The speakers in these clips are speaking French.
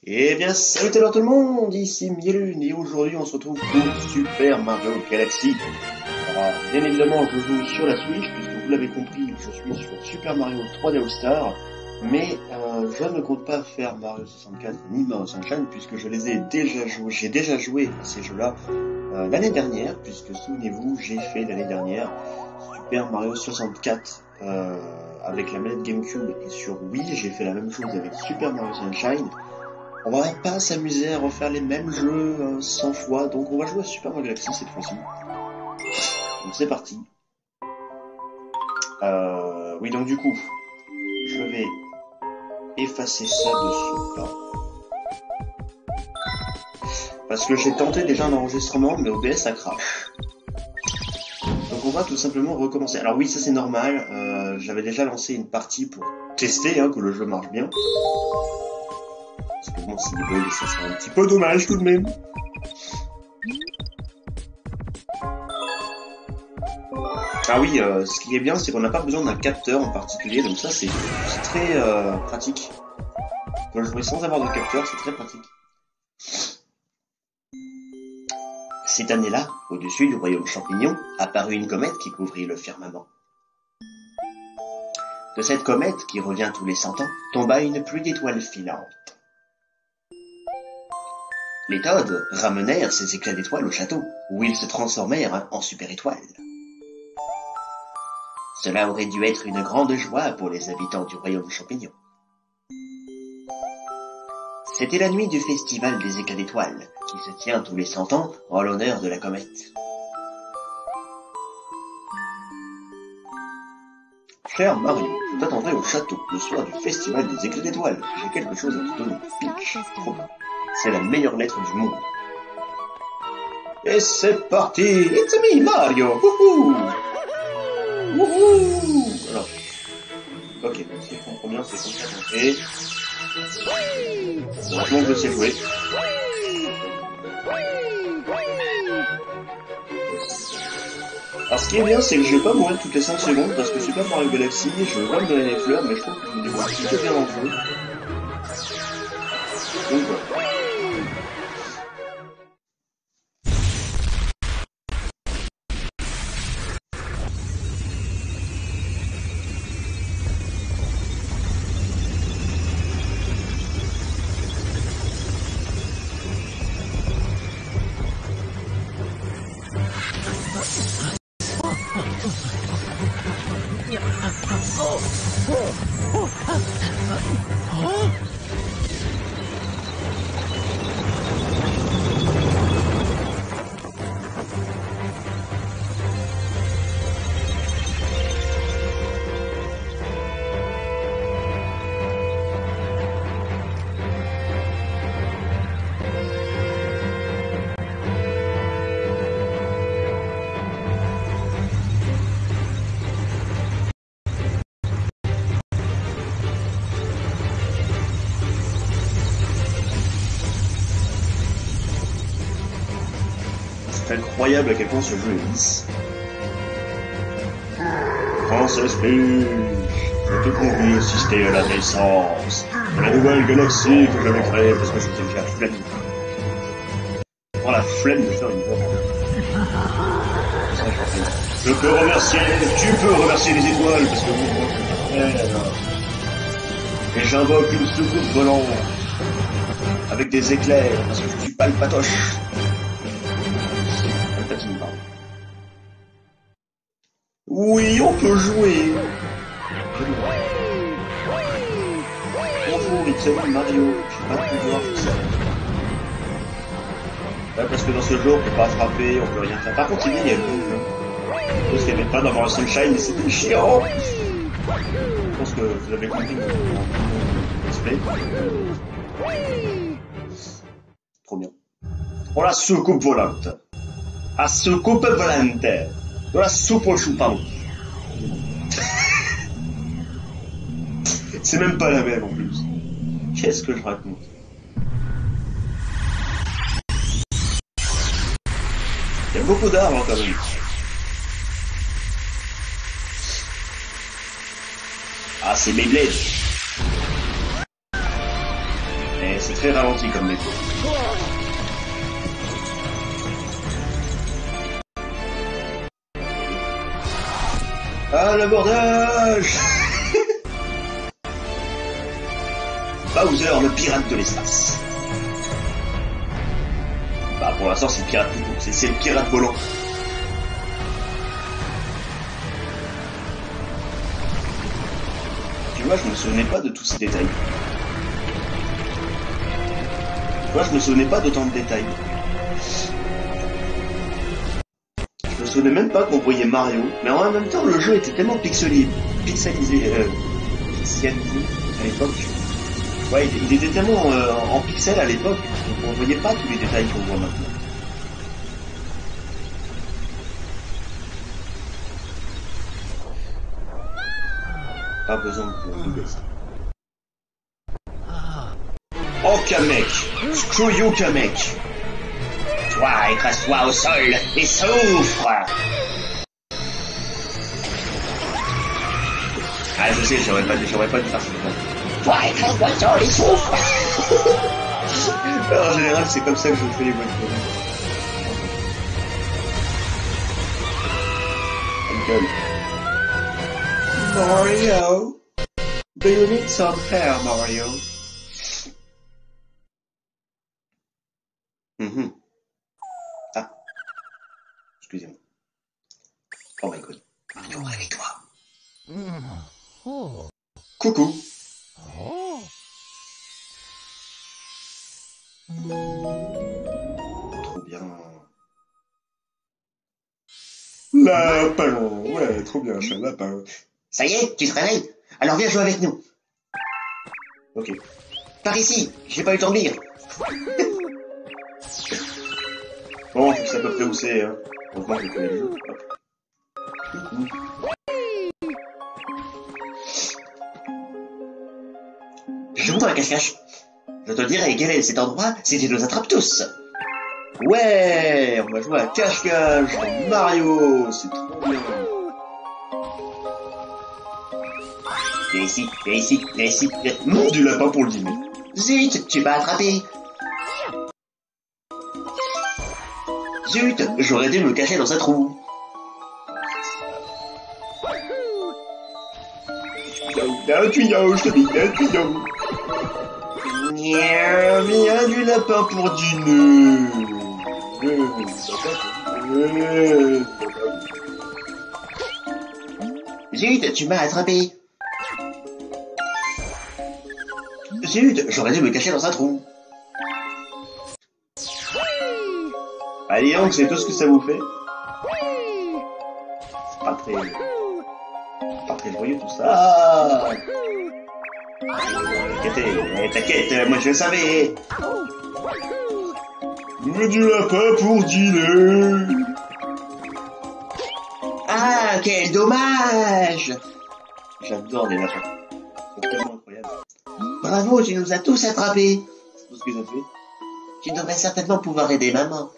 Eh bien, salut tout le monde, ici Mielune, et aujourd'hui on se retrouve pour Super Mario Galaxy. Alors, bien évidemment, je joue sur la Switch, puisque vous l'avez compris, je suis sur Super Mario 3D All-Star, mais je ne compte pas faire Mario 64 ni Mario Sunshine, puisque je les ai déjà joués, j'ai déjà joué à ces jeux-là l'année dernière, puisque souvenez-vous, j'ai fait l'année dernière Super Mario 64 avec la manette GameCube et sur Wii, j'ai fait la même chose avec Super Mario Sunshine. On va pas s'amuser à refaire les mêmes jeux 100 fois, donc on va jouer à Super Mario Galaxy cette fois-ci. Donc c'est parti. Oui, donc du coup, je vais effacer ça dessous là. Parce que j'ai tenté déjà un enregistrement, mais OBS ça crache. Donc on va tout simplement recommencer. Alors oui, ça c'est normal, j'avais déjà lancé une partie pour tester que le jeu marche bien. Parce que bon, si il bug, ça serait un petit peu dommage tout de même. Ah oui, ce qui est bien, c'est qu'on n'a pas besoin d'un capteur en particulier, donc ça c'est très pratique. On peut jouer sans avoir de capteur, c'est très pratique. Cette année-là, au-dessus du royaume champignon, apparut une comète qui couvrit le firmament. De cette comète, qui revient tous les 100 ans, tomba une pluie d'étoiles filantes. Les Toads ramenèrent ces éclats d'étoiles au château, où ils se transformèrent en super-étoiles. Cela aurait dû être une grande joie pour les habitants du royaume champignon. C'était la nuit du festival des éclats d'étoiles, qui se tient tous les 100 ans en l'honneur de la comète. Cher Mario, je t'attendrai au château le soir du festival des éclats d'étoiles. J'ai quelque chose à te donner. Peach, trop bien. C'est la meilleure lettre du monde. Et c'est parti. It's me, Mario. Wouhou. Wouhou. Alors, ok, si je comprends bien, c'est comme ça qu'on fait. Heureusement que je sais jouer. Alors ce qui est bien, c'est que je vais pas mourir toutes les 5 secondes, parce que Super Mario Galaxy, je veux me donner des fleurs, mais je trouve que je me débrouille plutôt bien dans le jeu. Donc voilà. C'est incroyable à quel point ce jeu est lisse. Princesse Peach, je te convie à assister à la naissance de la nouvelle galaxie que j'avais créée parce que je t'ai déjà flemme. Oh la flemme de faire une voix. Je peux remercier, tu peux remercier les étoiles parce que moi, et j'invoque une soucoupe volante avec des éclairs parce que je suis pas le patoche. Oui, on peut jouer. Bonjour, it's Mario. Je sais pas de pouvoir faire ça. Parce que dans ce jeu, on peut pas frapper, on peut rien faire. Par contre, il y a le jeu. Parce qu'il n'y avait pas dans Mario Sunshine et c'était chiant. Je pense que vous avez compris mon display. Trop bien. Oh la soucoupe volante. La soucoupe volante. De la soupe au chou-pardon. C'est même pas la même en plus. Qu'est-ce que je raconte? Il y a beaucoup d'arbres quand même. Ah, c'est Beyblade. Et c'est très ralenti comme défaut. Ah, l'abordage. Bowser, le pirate de l'espace. Bah, pour l'instant, c'est le pirate tout court. C'est le pirate volant. Tu vois, je me souvenais pas de tous ces détails. Tu vois, je me souvenais pas d'autant de détails. Je me souvenais même pas qu'on voyait Mario, mais en même temps, le jeu était tellement pixelisé à l'époque. Ouais, il était tellement en pixels à l'époque qu'on voyait pas tous les détails qu'on voit maintenant. Pas besoin de doubler ça. Oh Kamek! Screw you Kamek! Toi, écrase-toi au sol et souffre! Ah, je sais, j'aurais pas dû faire ça. Toi, écrase-toi au sol et souffre! En général, c'est comme ça que je fais les voix de Mario! Do you need some hair, Mario? Ah. Excusez-moi. Oh my god. Mario, réveille-toi. Coucou. Trop bien. Lapin. Ouais, trop bien, je suis un lapin. Ça y est, tu te réveilles? Alors viens jouer avec nous. Ok. Par ici, j'ai pas eu le temps de lire. Bon, je sais à peu près où c'est, hein. Heureusement, j'ai fait les jeux. Coucou. Je montre un cache-cache. Je te dirai quel est cet endroit si tu nous attrapes tous. Ouais, on va jouer à cache-cache dans Mario, c'est trop bien. Viens ici, viens ici, viens ici. Mon du lapin pour le dîner. Zut, tu m'as attrapé. Zut, j'aurais dû me cacher dans un trou. Un tuyau, je te dis, un tuyau. Viens du lapin pour dîner. Zut, tu m'as attrapé. Zut, j'aurais dû me cacher dans un trou. Allez, donc, c'est tout ce que ça vous fait. C'est pas très joyeux tout ça. T'inquiète, moi je le savais. Mais du lapin pour dîner. Ah, quel dommage. J'adore les lapins. C'est tellement incroyable. Bravo, tu nous as tous attrapés. C'est tout ce que j'ai fait. Tu devrais certainement pouvoir aider maman.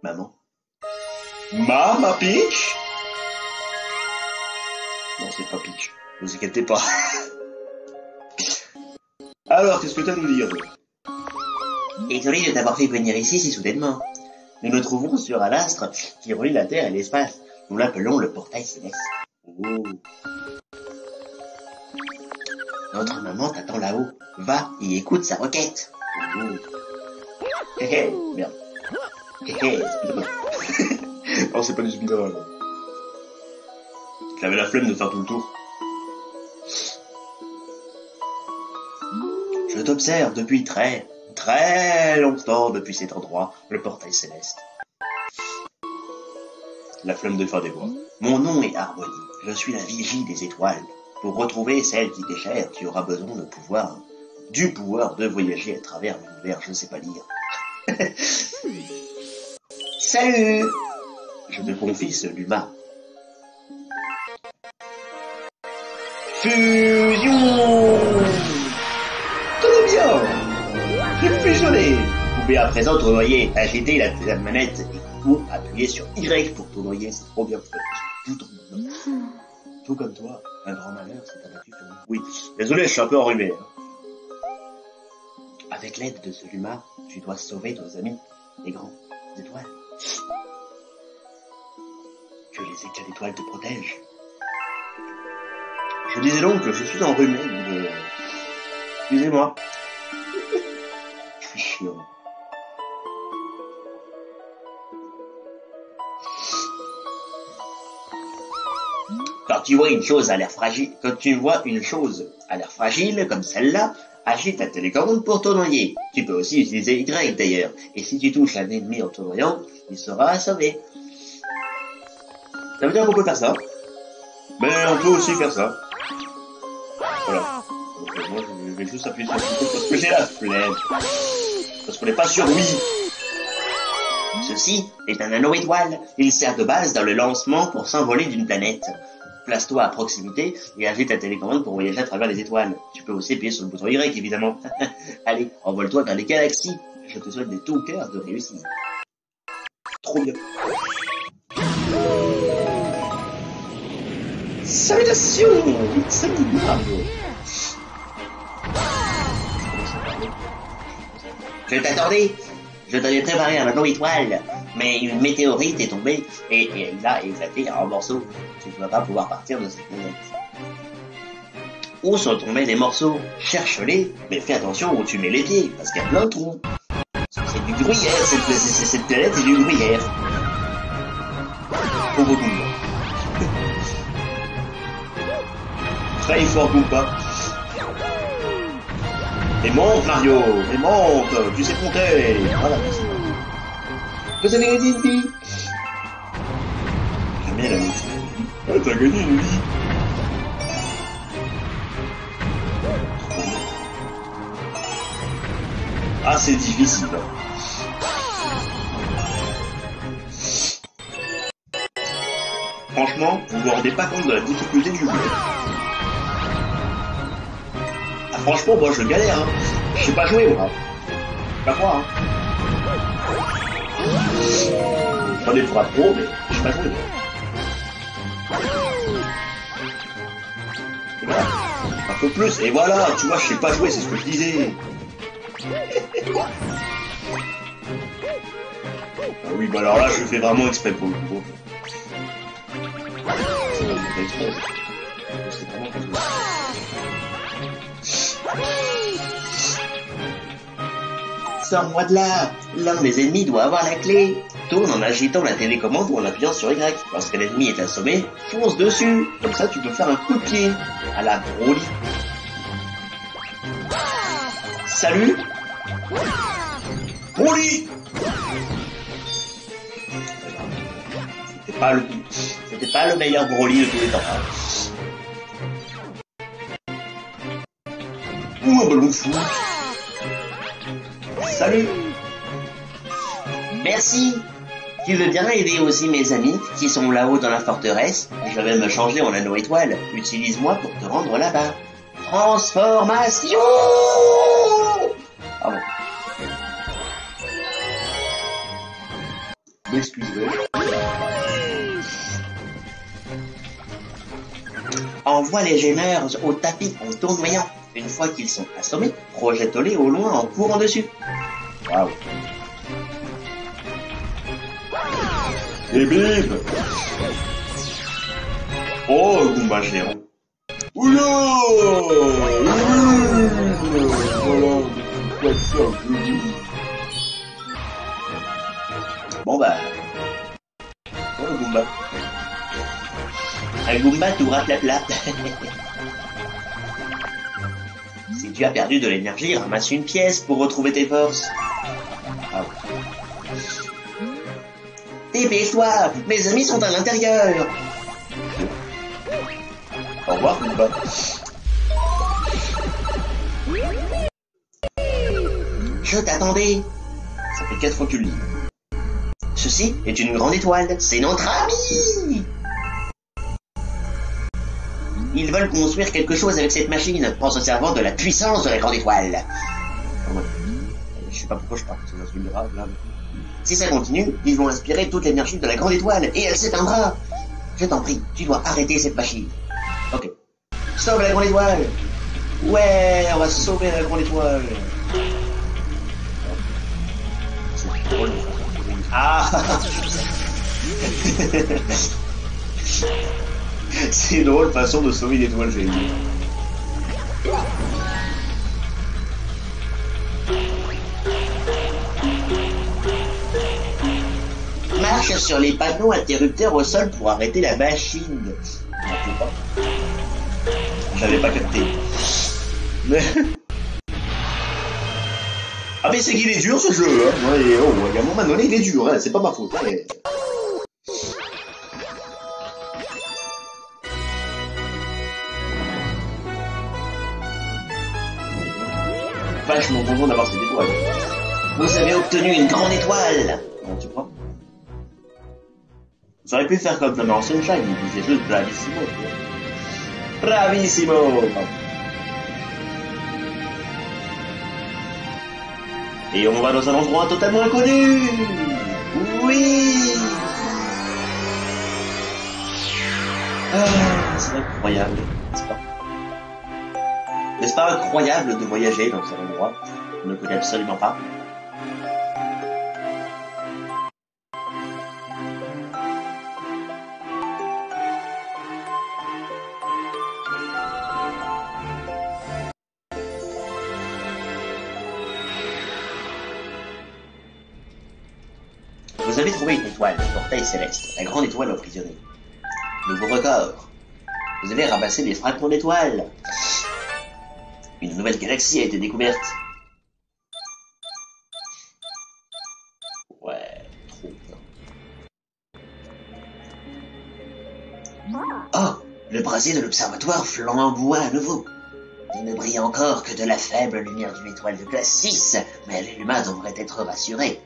Maman? Maman Peach? Non, c'est pas Peach. Ne vous inquiétez pas. Alors, qu'est-ce que t'as à nous dire? Désolé de t'avoir fait venir ici si soudainement. Nous nous trouvons sur un astre qui relie la Terre et l'espace. Nous l'appelons le portail céleste. Oh. Notre maman t'attend là-haut. Va et écoute sa requête. Oh. Hé hé, merde. Hé hé, Spider-Man. Non, c'est pas du Spider-Man. J'avais la flemme de faire tout le tour. Je t'observe depuis très longtemps depuis cet endroit, le portail céleste. La flemme de faire des voix. Mon nom est Harmonie. Je suis la vigie des étoiles. Pour retrouver celle qui t'est chère, tu auras besoin du pouvoir de voyager à travers l'univers. Je ne sais pas lire. Salut! Je te confie ce Luma. Fusion! Tout bien! J'ai fusionné! Vous pouvez à présent tournoyer, agiter la manette ou appuyer sur Y pour tournoyer, c'est trop bien. tout comme toi, un grand malheur s'est abattu sur nous. Oui, désolé, je suis un peu enrhumé. Hein. Avec l'aide de ce Luma, tu dois sauver nos amis, les grands étoiles. Que les éclats d'étoiles te protègent. Je disais donc que je suis enrhumé, excusez-moi. Je suis chiant. Quand tu vois une chose à l'air fragile, comme celle-là, agite ta télécommande pour tournoyer. Tu peux aussi utiliser Y d'ailleurs. Et si tu touches un ennemi en tournoyant, il sera sauvé. Ça veut dire qu'on peut faire ça. Mais on peut aussi faire ça. Voilà. Donc, moi, je vais juste appuyer sur le bouton parce que j'ai la flemme. Parce qu'on n'est pas sur oui. Ceci est un anneau étoile. Il sert de base dans le lancement pour s'envoler d'une planète. Place-toi à proximité et agite ta télécommande pour voyager à travers les étoiles. Tu peux aussi appuyer sur le bouton Y, évidemment. Allez, envole-toi vers les galaxies. Je te souhaite de tout cœur de réussir. Trop bien. Salutations, salut Mario. Je t'attendais. Je t'avais préparé un anneau étoile, mais une météorite est tombée et il a éclaté en morceaux. Tu ne vas pas pouvoir partir de cette planète. Où sont tombés les morceaux? Cherche-les, mais fais attention où tu mets les pieds, parce qu'il y a plein de trous. C'est du gruyère, cette planète est du gruyère. Pour beaucoup. Très fort Goomba. Et monte Mario, et monte, tu sais compter. Voilà, vous avez gagné une vie. J'aime bien la musique. Ah, t'as gagné une vie. Ah, c'est difficile. Franchement, vous ne vous rendez pas compte de la difficulté du jeu. Ah, franchement, moi je galère, hein. Je sais pas jouer, moi. Pas quoi, hein. J'en ai pour un pro, mais je sais pas jouer. Et voilà. Un peu plus, et voilà, tu vois, je sais pas jouer, c'est ce que je disais. Ah oui, bah alors là, je fais vraiment exprès pour le coup. C'est vraiment exprès. C'est vraiment comme ça. Sors-moi de là! L'un des ennemis doit avoir la clé. Tourne en agitant la télécommande ou en appuyant sur Y. Lorsque l'ennemi est assommé, fonce dessus. Comme ça, tu peux faire un coup de pied à la Broly. Salut! Broly! C'était pas le meilleur Broly de tous les temps. Hein. Ouh, un ballon de foot! Salut! Merci! Tu veux bien aider aussi mes amis qui sont là-haut dans la forteresse? Je vais me changer en anneau étoile. Utilise-moi pour te rendre là-bas. Transformation! Ah bon. M'excuserez. Envoie les gêneurs au tapis en tournoyant. Une fois qu'ils sont assommés, projette-les au loin en courant dessus. Waouh. Et bim. Oh, Goomba géant. Oula. Voilà. Bon bah. Oh, le Goomba. Un Goomba tout raplapla. Si tu as perdu de l'énergie, ramasse une pièce pour retrouver tes forces. Ah ouais. Dépêche-toi, mes amis sont à l'intérieur. Au revoir, Goomba. Je t'attendais. Ça fait 4 fois que tu le dis. Ceci est une grande étoile, c'est notre ami. Ils veulent construire quelque chose avec cette machine en se servant de la puissance de la grande étoile. Oh ouais. Je sais pas pourquoi je parle, c'est un truc grave là. Si ça continue, ils vont inspirer toute l'énergie de la grande étoile et elle s'éteindra. Je t'en prie, tu dois arrêter cette machine. Sauve la grande étoile. Ouais, on va sauver la grande étoile. C'est drôle. Ah. C'est une drôle façon de sauver l'étoile, j'ai dit. Marche sur les panneaux interrupteurs au sol pour arrêter la machine. J'avais pas capté. Mais... Ah mais c'est qu'il est dur ce jeu, hein. Ouais, oh, il y a un moment donné il est dur, hein. C'est pas ma faute. Hein. Vachement content d'avoir cette étoile. Vous avez obtenu une grande étoile. Bon, tu crois? Vous auriez pu faire comme dans Sunshine, il disait juste bravissimo. Bravissimo. Et on va dans un endroit totalement inconnu. Oui. Ah, c'est incroyable, n'est-ce pas? N'est-ce pas incroyable de voyager dans un endroit qu'on ne connaît absolument pas? Vous avez trouvé une étoile, le portail céleste, la grande étoile emprisonnée. Nouveau record. Vous avez ramassé des fragments d'étoiles. Une nouvelle galaxie a été découverte. Ouais, trop bien. Oh, le brasier de l'observatoire flamboie à nouveau. Il ne brille encore que de la faible lumière d'une étoile de classe 6, mais l'humain devrait être rassuré.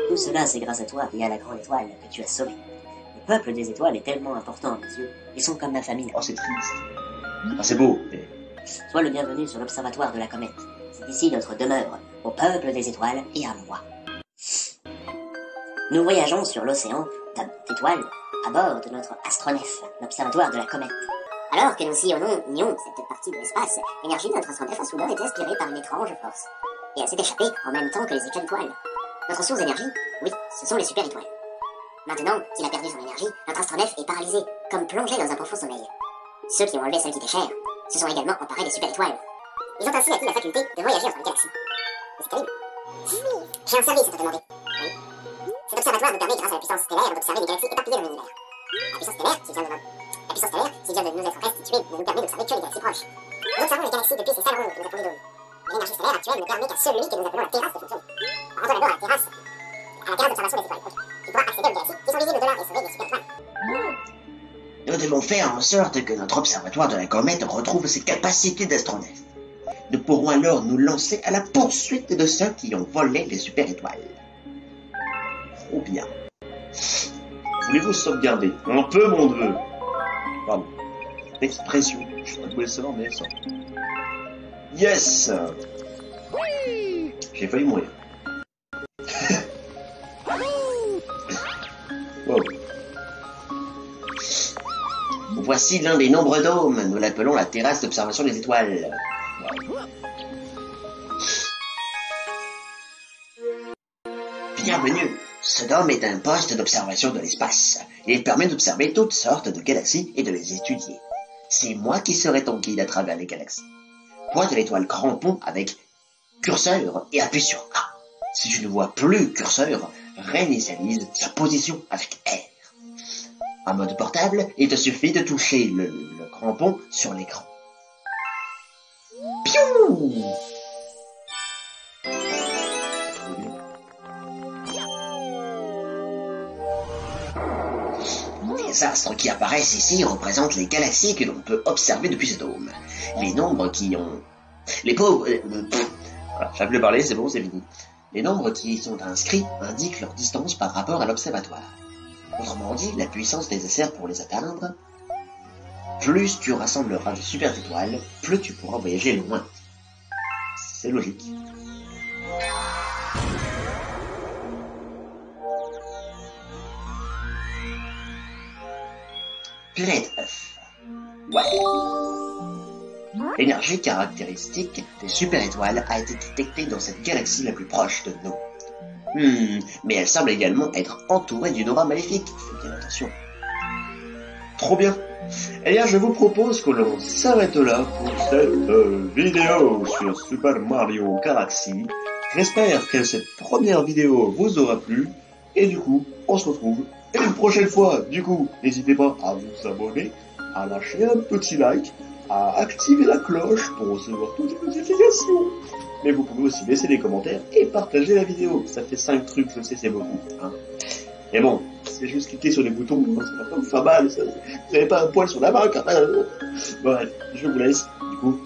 Tout cela, c'est grâce à toi et à la grande étoile que tu as sauvée. Le peuple des étoiles est tellement important à mes yeux. Ils sont comme ma famille. Oh, c'est triste. Ah, c'est beau. Mais... Sois le bienvenu sur l'observatoire de la comète. C'est ici notre demeure, au peuple des étoiles et à moi. Nous voyageons sur l'océan d'étoiles à bord de notre astronef, l'observatoire de la comète. Alors que nous sillonnons cette partie de l'espace, l'énergie de notre astronef a soudain été aspirée par une étrange force. Et elle s'est échappée en même temps que les étoiles. Notre source d'énergie, oui, ce sont les super-étoiles. Maintenant qu'il a perdu son énergie, notre astronef est paralysé, comme plongé dans un profond sommeil. Ceux qui ont enlevé celle qui était chère se sont également emparés des super-étoiles. Ils ont ainsi acquis la faculté de voyager entre les galaxies. C'est terrible. J'ai un service à te demander. Oui. Cet observatoire nous permet, grâce à la puissance stellaire, d'observer les galaxies éparpillées dans l'univers. La puissance stellaire, s'il vient de nous être restituée, ne nous permet d'observer que les galaxies proches. Nous observons les galaxies depuis ces salons que nous appelons les dômes. L'énergie stellaire actuelle ne permet qu'à celui que nous appelons la terrasse de fonctionner. Rentrons d'abord à la terrasse d'observation des étoiles. Tu pourras accéder aux galaxies qui sont visibles au-delà et sauver les super-étoiles. Nous devons faire en sorte que notre observatoire de la comète retrouve ses capacités d'astronef. Nous pourrons alors nous lancer à la poursuite de ceux qui ont volé les super-étoiles. Trop bien. Voulez-vous sauvegarder? On peut, mon neveu. Pardon. Expression. Je sais pas trouver ça, mais ça. Yes! J'ai failli mourir. Wow. Voici l'un des nombreux dômes. Nous l'appelons la terrasse d'observation des étoiles. Wow. Bienvenue. Ce dôme est un poste d'observation de l'espace. Il permet d'observer toutes sortes de galaxies et de les étudier. C'est moi qui serai ton guide à travers les galaxies. Pointe l'étoile crampon avec curseur et appuie sur A. Si tu ne vois plus curseur, réinitialise sa position avec R. En mode portable, il te suffit de toucher le crampon sur l'écran. Piou! Les astres qui apparaissent ici représentent les galaxies que l'on peut observer depuis ce dôme. Les nombres qui ont... Les pauvres... Voilà, j'arrive plus à parler, c'est bon, c'est fini. Les nombres qui sont inscrits indiquent leur distance par rapport à l'observatoire. Autrement dit, la puissance nécessaire pour les atteindre, plus tu rassembleras de super étoiles, plus tu pourras voyager loin. C'est logique. Planète œuf. Ouais. L'énergie caractéristique des super-étoiles a été détectée dans cette galaxie la plus proche de nous. Mais elle semble également être entourée d'une aura maléfique. Faites bien attention. Trop bien. Eh bien, je vous propose que l'on s'arrête là pour cette vidéo sur Super Mario Galaxy. J'espère que cette première vidéo vous aura plu. Et du coup, on se retrouve une prochaine fois. Du coup, n'hésitez pas à vous abonner, à lâcher un petit like, à activer la cloche pour recevoir toutes les notifications. Mais vous pouvez aussi laisser des commentaires et partager la vidéo. Ça fait 5 trucs, je sais, c'est beaucoup. Et bon, c'est juste cliquer sur les boutons, ça va pas vous faire mal. Vous n'avez pas un poil sur la main quand même. Bon, allez, je vous laisse. Du coup,